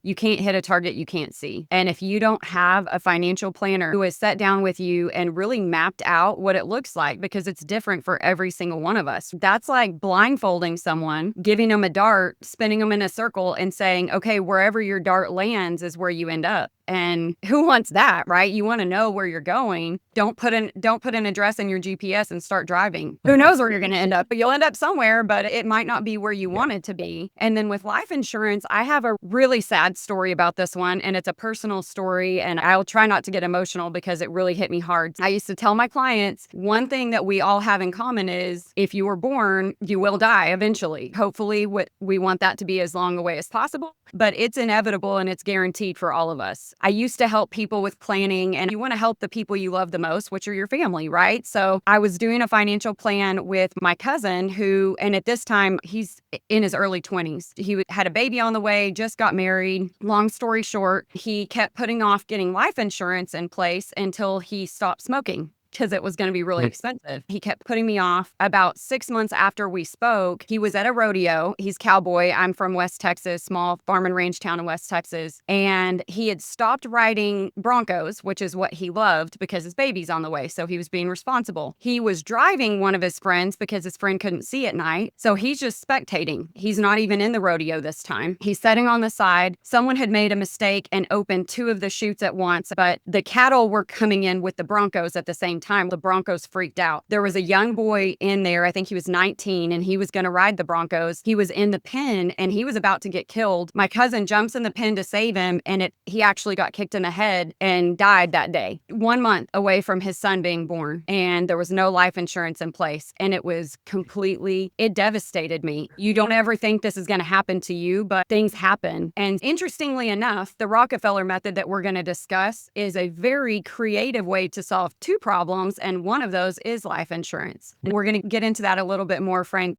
You can't hit a target you can't see. And if you don't have a financial planner who has sat down with you and really mapped out what it looks like, because it's different for every single one of us, that's like blindfolding someone, giving them a dart, spinning them in a circle and saying, okay, wherever your dart lands is where you end up. And who wants that, right? You want to know where you're going. Don't put an address in your GPS and start driving. Who knows where you're going to end up? But you'll end up somewhere, but it might not be where you want it to be. And then with life insurance, I have a really sad story about this one, and it's a personal story, and I'll try not to get emotional because it really hit me hard. I used to tell my clients, one thing that we all have in common is if you were born, you will die eventually. Hopefully, we want that to be as long away as possible, but it's inevitable and it's guaranteed for all of us. I used to help people with planning, and you want to help the people you love the most, which are your family, right? So I was doing a financial plan with my cousin who, and at this time, he's in his early 20s. He had a baby on the way, just got married. Long story short, he kept putting off getting life insurance in place until he stopped smoking, because it was going to be really expensive. He kept putting me off. About 6 months after we spoke, he was at a rodeo. He's cowboy. I'm from West Texas, small farm and range town in West Texas. And he had stopped riding Broncos, which is what he loved because his baby's on the way. So he was being responsible. He was driving one of his friends because his friend couldn't see at night. So he's just spectating. He's not even in the rodeo this time. He's sitting on the side. Someone had made a mistake and opened two of the chutes at once, but the cattle were coming in with the Broncos at the same time. The Broncos freaked out. There was a young boy in there, I think he was 19, and he was going to ride the Broncos. He was in the pen and he was about to get killed. My cousin jumps in the pen to save him, and he actually got kicked in the head and died that day, 1 month away from his son being born. And there was no life insurance in place. And it devastated me. You don't ever think this is going to happen to you, but things happen. And interestingly enough, the Rockefeller Method that we're going to discuss is a very creative way to solve two problems. And one of those is life insurance. And we're going to get into that a little bit more, Frank.